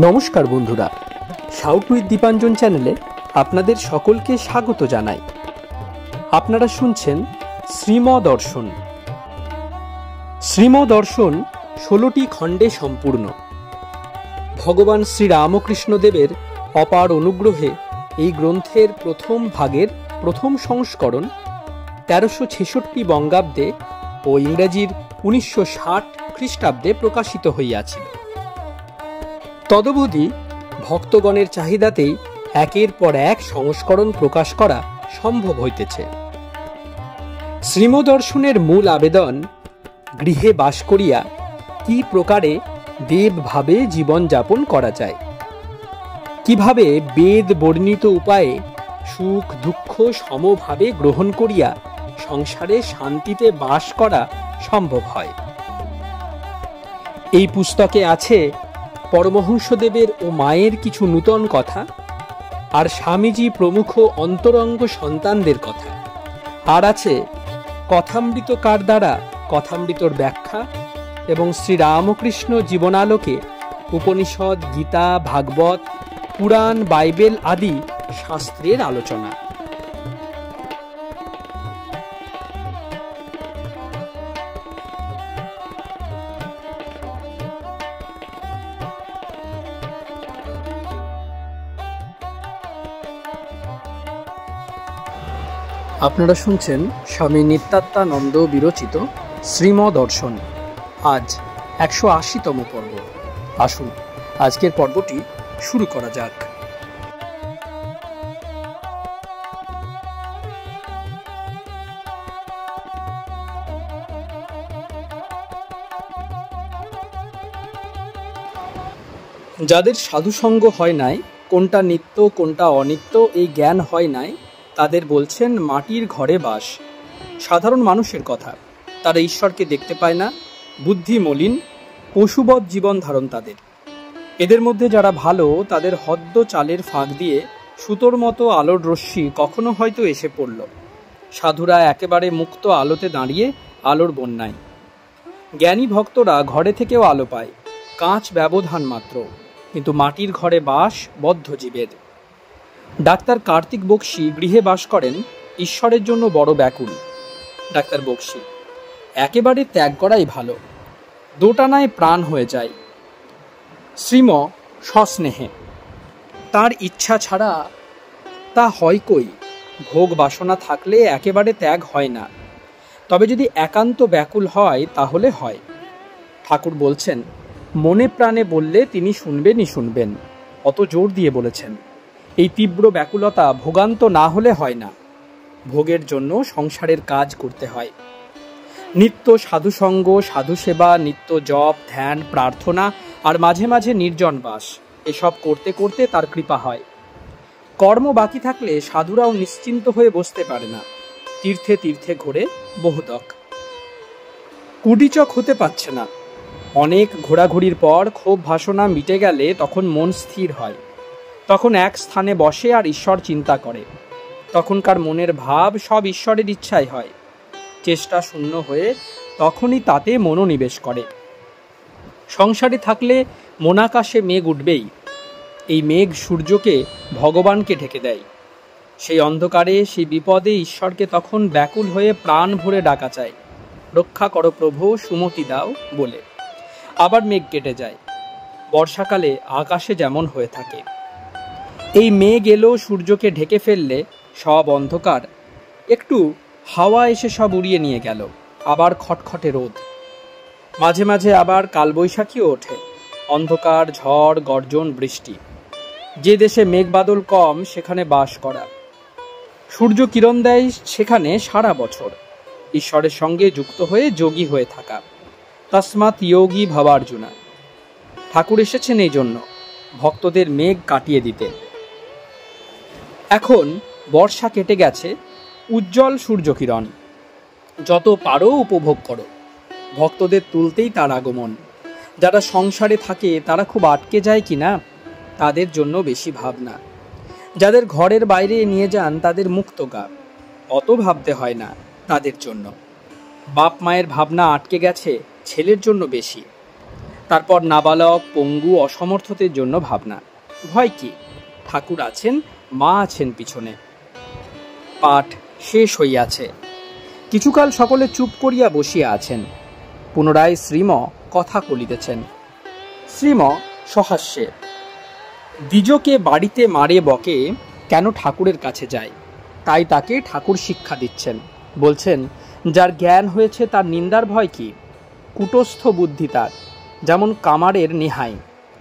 নমস্কার বন্ধুরা, shout with Dipanjan চ্যানেলে আপনাদের সকলকে স্বাগত জানাই। আপনারা শুনছেন শ্রীমদর্শন। শ্রীমদর্শন 16টি খণ্ডে সম্পূর্ণ। ভগবান শ্রীরামকৃষ্ণদেবের অপার অনুগ্রহে এই গ্রন্থের প্রথম ভাগের প্রথম সংস্করণ 1366 বঙ্গাব্দে ও ইংরেজির 1960 খ্রিস্টাব্দে প্রকাশিত হইয়াছিল। তদবধি ভক্তগণের চাহিদাতেই একের পর এক সংস্করণ প্রকাশ করা সম্ভব হইতেছে। শ্রীমদর্শনের মূল আবেদন, গৃহে বাস করিয়া কি প্রকারে দেবভাবে জীবনযাপন করা যায়, কিভাবে বেদ বর্ণিত উপায়ে সুখ দুঃখ সমভাবে গ্রহণ করিয়া সংসারে শান্তিতে বাস করা সম্ভব হয়। এই পুস্তকে আছে পরমহংসদেবের ও মায়ের কিছু নূতন কথা, আর স্বামীজি প্রমুখ অন্তরঙ্গ সন্তানদের কথা, আর আছে কথামৃতকার দ্বারা কথামৃতর ব্যাখ্যা এবং শ্রীরামকৃষ্ণ জীবনালোকে উপনিষদ, গীতা, ভাগবত, পুরাণ, বাইবেল আদি শাস্ত্রের আলোচনা। আপনারা শুনছেন স্বামী নিত্যাত্মানন্দ বিরচিত শ্রীমদর্শন। আজ 180তম পর্ব। আসুন আজকের পর্বটি শুরু করা যাক। যাদের সাধুসঙ্গ হয় নাই, কোনটা নিত্য কোনটা অনিত্য এই জ্ঞান হয় নাই, তাদের বলছেন মাটির ঘরে বাস। সাধারণ মানুষের কথা, তারা ঈশ্বরকে দেখতে পায় না, বুদ্ধি মলিন, পশুবৎ জীবন ধারণ তাদের। এদের মধ্যে যারা ভালো, তাদের হদ্দ চালের ফাঁক দিয়ে সুতোর মতো আলোর রশ্মি কখনো হয়তো এসে পড়ল। সাধুরা একেবারে মুক্ত আলোতে দাঁড়িয়ে আলোর বন্যায়। জ্ঞানী ভক্তরা ঘরে থেকেও আলো পায়, কাঁচ ব্যবধান মাত্র, কিন্তু মাটির ঘরে বাস বদ্ধ জীবের। ডাক্তার কার্তিক বক্সী গৃহে বাস করেন, ঈশ্বরের জন্য বড় ব্যাকুল। ডাক্তার বক্সী: একেবারে ত্যাগ করাই ভালো, দোটানায় প্রাণ হয়ে যায়। শ্রীম সস্নেহে: তার ইচ্ছা ছাড়া তা হয় কই? ভোগ বাসনা থাকলে একেবারে ত্যাগ হয় না, তবে যদি একান্ত ব্যাকুল হয় তাহলে হয়। ঠাকুর বলছেন, মনে প্রাণে বললে তিনি শুনবেনই শুনবেন, অত জোর দিয়ে বলেছেন। এই তীব্র ব্যাকুলতা ভোগান্ত না হলে হয় না। ভোগের জন্য সংসারের কাজ করতে হয়। নিত্য সাধুসঙ্গ, সাধুসেবা, নিত্য জপ, ধ্যান, প্রার্থনা আর মাঝে মাঝে নির্জন বাস, এসব করতে করতে তার কৃপা হয়। কর্ম বাকি থাকলে সাধুরাও নিশ্চিন্ত হয়ে বসতে পারে না। তীর্থে তীর্থে ঘোরে বহুদক, কুটিচক হতে পারছে না। অনেক ঘোরাঘুরির পর ক্ষোভ ভাসনা মিটে গেলে তখন মন স্থির হয়। তখন এক স্থানে বসে আর ঈশ্বর চিন্তা করে। তখনকার মনের ভাব সব ঈশ্বরের ইচ্ছাই হয়। চেষ্টা শূন্য হয়ে তখনই তাতে মনোনিবেশ করে। সংসারে থাকলে মনাকাশে মেঘ উঠবেই। এই মেঘ সূর্যকে, ভগবানকে ঢেকে দেয়। সেই অন্ধকারে, সেই বিপদে ঈশ্বরকে তখন ব্যাকুল হয়ে প্রাণ ভরে ডাকা চায়, রক্ষা করো প্রভু, সুমতি দাও বলে। আবার মেঘ কেটে যায়। বর্ষাকালে আকাশে যেমন হয়ে থাকে। এই মেঘ এলো, সূর্যকে ঢেকে ফেললে সব অন্ধকার, একটু হাওয়া এসে সব উড়িয়ে নিয়ে গেল। আবার খটখটে রোদ, মাঝে মাঝে আবার কালবৈশাখীও ওঠে। অন্ধকার, ঝড়, গর্জন, বৃষ্টি। যে দেশে মেঘ বাদল কম সেখানে বাস করা। সূর্য কিরণ দেয় সেখানে সারা বছর। ঈশ্বরের সঙ্গে যুক্ত হয়ে যোগী হয়ে থাকা। তস্মাৎ যোগী ভবার্জুনা। ঠাকুর এসেছেন এই জন্য, ভক্তদের মেঘ কাটিয়ে দিতে। এখন বর্ষা কেটে গেছে, উজ্জ্বল সূর্যকিরণ। যত পারো উপভোগ করো। ভক্তদের তুলতেই তার আগমন। যারা সংসারে থাকে তারা খুব আটকে যায় কিনা, তাদের জন্য বেশি ভাবনা। যাদের ঘরের বাইরে নিয়ে যান তাদের মুক্ত গা, অত ভাবতে হয় না তাদের জন্য। বাপ মায়ের ভাবনা আটকে গেছে ছেলের জন্য বেশি। তারপর নাবালক, পঙ্গু, অসমর্থদের জন্য ভাবনা। ভয় কি? ঠাকুর আছেন, মা আছেন পিছনে। পাঠ শেষ হইয়াছে। কিছুকাল সকলে চুপ করিয়া বসিয়া আছেন। পুনরায় শ্রীম কথা কলিতেছেন। শ্রীম সহাস্যে, দ্বিজকে বাড়িতে মারে বকে কেন ঠাকুরের কাছে যায়, তাই তাকে ঠাকুর শিক্ষা দিচ্ছেন। বলছেন, যার জ্ঞান হয়েছে তার নিন্দার ভয় কি? কুটস্থ বুদ্ধি তার, যেমন কামারের নেহাই,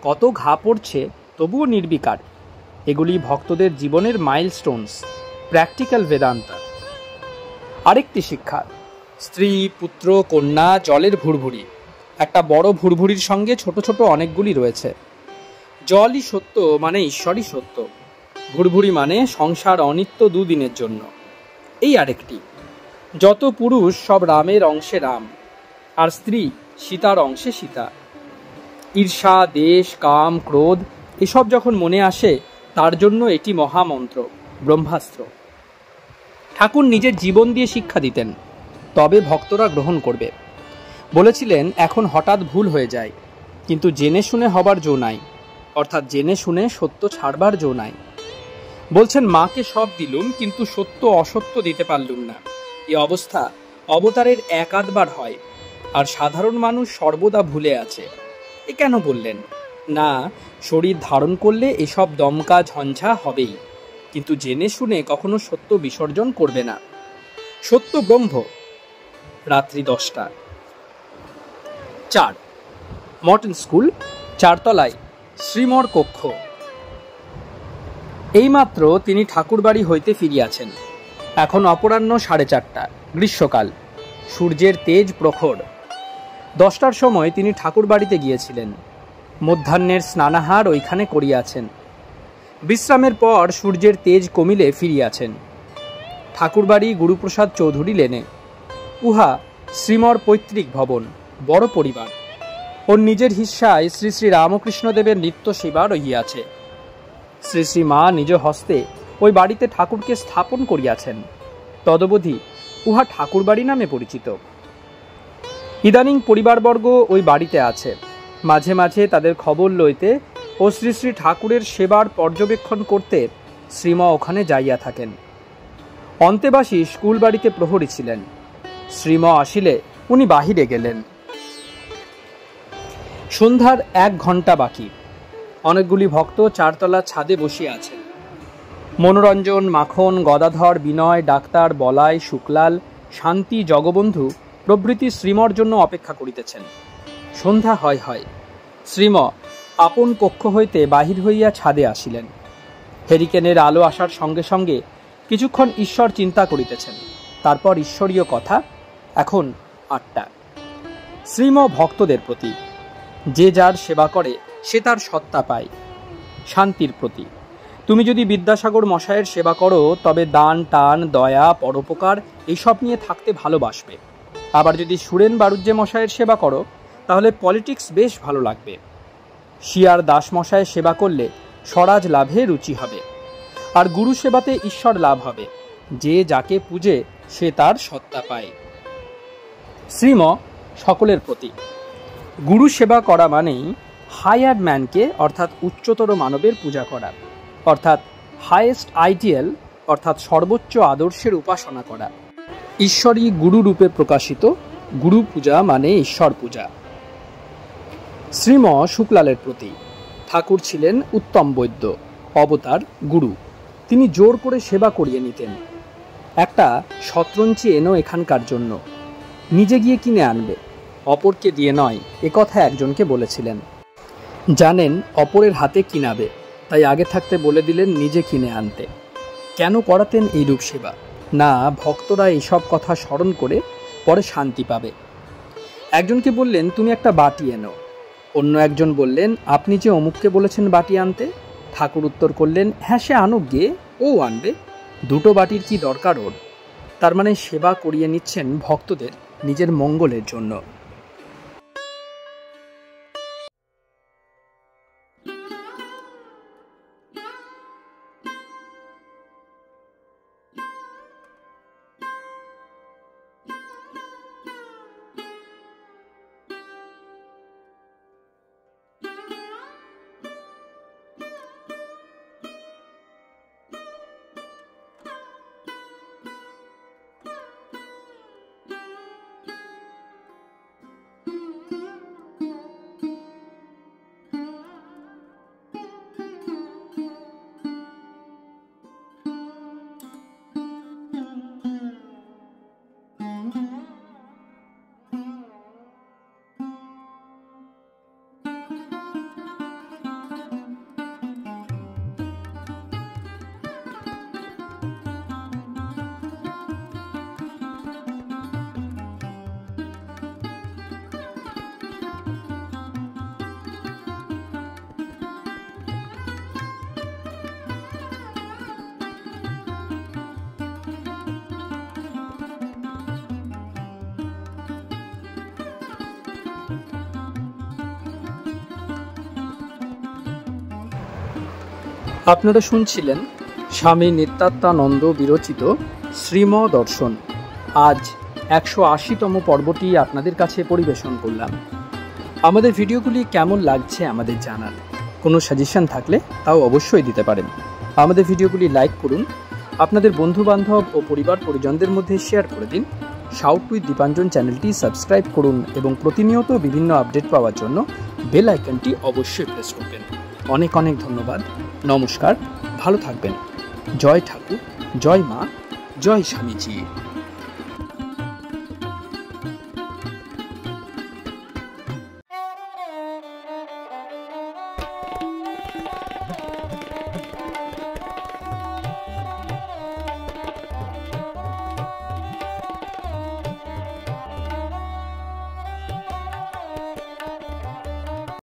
কত ঘা পড়ছে তবুও নির্বিকার। এগুলি ভক্তদের জীবনের মাইলস্টোনস, প্র্যাকটিক্যাল বেদান্ত। আরেকটি শিক্ষা, স্ত্রী, পুত্র, কন্যা, জলের ভুরভুরি। একটা বড় ভুরভুরির সঙ্গে ছোট ছোট অনেকগুলি রয়েছে। জলই সত্য মানে ঈশ্বরই সত্য। ভুরভুরি মানে সংসার অনিত্য, দুদিনের জন্য। এই আরেকটি, যত পুরুষ সব রামের অংশে রাম, আর স্ত্রী সীতার অংশে সীতা। ঈর্ষা, দেশ, কাম, ক্রোধ এসব যখন মনে আসে, তার জন্য এটি মহামন্ত্র, ব্রহ্মাস্ত্র। ঠাকুর নিজের জীবন দিয়ে শিক্ষা দিতেন, তবে ভক্তরা গ্রহণ করবে। বলেছিলেন, এখন হঠাৎ ভুল হয়ে যায়, কিন্তু জেনে শুনে হবার জো নাই, অর্থাৎ জেনে শুনে সত্য ছাড়বার জো নাই। বলছেন, মাকে সব দিলুম, কিন্তু সত্য অসত্য দিতে পারলুম না। এই অবস্থা অবতারের এক আধবার হয়, আর সাধারণ মানুষ সর্বদা ভুলে আছে। এ কেন বললেন? না, শরীর ধারণ করলে এসব দমকা ঝঞ্ঝা হবেই, কিন্তু জেনে শুনে কখনো সত্য বিসর্জন করবে না। সত্য ব্রহ্ম। রাত্রি 10টা। 4 মর্টন স্কুল, 4 তলায় শ্রীমর কক্ষ। এইমাত্র তিনি ঠাকুরবাড়ি হইতে ফিরিয়াছেন। এখন অপরাহ্ন 4:30, গ্রীষ্মকাল, সূর্যের তেজ প্রখর। 10টার সময় তিনি ঠাকুরবাড়িতে গিয়েছিলেন। মধ্যাহ্নের স্নানাহার ওইখানে করিয়াছেন। বিশ্রামের পর সূর্যের তেজ কমিলে ফিরিয়াছেন। ঠাকুরবাড়ি গুরুপ্রসাদ চৌধুরী লেনে। উহা শ্রীমর পৈতৃক ভবন, বড় পরিবার। ওর নিজের হিস্সায় শ্রী শ্রী রামকৃষ্ণদেবের নিত্য সেবা রহিয়াছে। শ্রী শ্রী মা নিজ হস্তে ওই বাড়িতে ঠাকুরকে স্থাপন করিয়াছেন, তদবধি উহা ঠাকুরবাড়ি নামে পরিচিত। ইদানিং পরিবারবর্গ ওই বাড়িতে আছে। মাঝে মাঝে তাদের খবর লইতে ও শ্রী শ্রী ঠাকুরের সেবার পর্যবেক্ষণ করতে শ্রীম ওখানে যাইয়া থাকেন। অন্তেবাসী স্কুল বাড়িতে প্রহরী ছিলেন। শ্রীম আসিলে উনি বাহিরে গেলেন। সন্ধ্যার 1 ঘণ্টা বাকি। অনেকগুলি ভক্ত 4 তলার ছাদে বসিয়া আছেন। মনোরঞ্জন, মাখন, গদাধর, বিনয়, ডাক্তার, বলাই, শুক্লাল, শান্তি, জগবন্ধু প্রভৃতি শ্রীমর জন্য অপেক্ষা করিতেছেন। সন্ধ্যা হয় হয়। শ্রীম আপন কক্ষ হইতে বাহির হইয়া ছাদে আসিলেন। হেরিকেনের আলো আসার সঙ্গে সঙ্গে কিছুক্ষণ ঈশ্বর চিন্তা করিতেছেন, তারপর ঈশ্বরীয় কথা। এখন 8টা। শ্রীম ভক্তদের প্রতি, যে যার সেবা করে সে তার সত্তা পায়। শান্তির প্রতি, তুমি যদি বিদ্যাসাগর মশায়ের সেবা করো, তবে দান, টান, দয়া, পরোপকার এইসব নিয়ে থাকতে ভালোবাসবে। আবার যদি সুরেন বাড়ুজ্জে মশায়ের সেবা করো, তাহলে পলিটিক্স বেশ ভালো লাগবে। শিয়ার দাস মশায়ের সেবা করলে স্বরাজ লাভে রুচি হবে। আর গুরু সেবাতে ঈশ্বর লাভ হবে। যে যাকে পূজে সে তার সত্তা পায়। শ্রীম সকলের প্রতি। গুরু সেবা করা মানেই হায়ার ম্যানকে, অর্থাৎ উচ্চতর মানবের পূজা করা, অর্থাৎ হাইয়েস্ট আইডিয়াল, অর্থাৎ সর্বোচ্চ আদর্শের উপাসনা করা। ঈশ্বরই গুরু রূপে প্রকাশিত। গুরু পূজা মানে ঈশ্বর পূজা। শ্রীম শুক্লালের প্রতি। ঠাকুর ছিলেন উত্তম বৈদ্য, অবতার, গুরু। তিনি জোর করে সেবা করিয়ে নিতেন। একটা শতরঞ্চি এনো এখানকার জন্য, নিজে গিয়ে কিনে আনবে, অপরকে দিয়ে নয়, একথা একজনকে বলেছিলেন। জানেন অপরের হাতে কিনাবে, তাই আগে থাকতে বলে দিলেন নিজে কিনে আনতে। কেন করাতেন এইরূপ সেবা? না, ভক্তরা এইসব কথা স্মরণ করে পরে শান্তি পাবে। একজনকে বললেন, তুমি একটা বাটি এনো। অন্য একজন বললেন, আপনি যে অমুককে বলেছেন বাটি আনতে। ঠাকুর উত্তর করলেন, হ্যাঁ সে আনুক গিয়ে, ও আনবে। 2টো বাটির কি দরকার ওর? তার মানে সেবা করিয়ে নিচ্ছেন ভক্তদের নিজের মঙ্গলের জন্য। আপনারা শুনছিলেন স্বামী নিত্যাত্মানন্দ বিরচিত শ্রীম দর্শন। আজ 180তম পর্বটি আপনাদের কাছে পরিবেশন করলাম। আমাদের ভিডিওগুলি কেমন লাগছে আমাদের জানান। কোনো সাজেশন থাকলে তাও অবশ্যই দিতে পারেন। আমাদের ভিডিওগুলি লাইক করুন, আপনাদের বন্ধুবান্ধব ও পরিবার পরিজনদের মধ্যে শেয়ার করে দিন। শাউট উইথ দীপাঞ্জন চ্যানেলটি সাবস্ক্রাইব করুন এবং প্রতিনিয়ত বিভিন্ন আপডেট পাওয়ার জন্য বেল আইকনটি অবশ্যই প্রেস করবেন। অনেক অনেক ধন্যবাদ। নমস্কার, ভালো থাকবেন। জয় ঠাকুর, জয় মা, জয় স্বামীজি।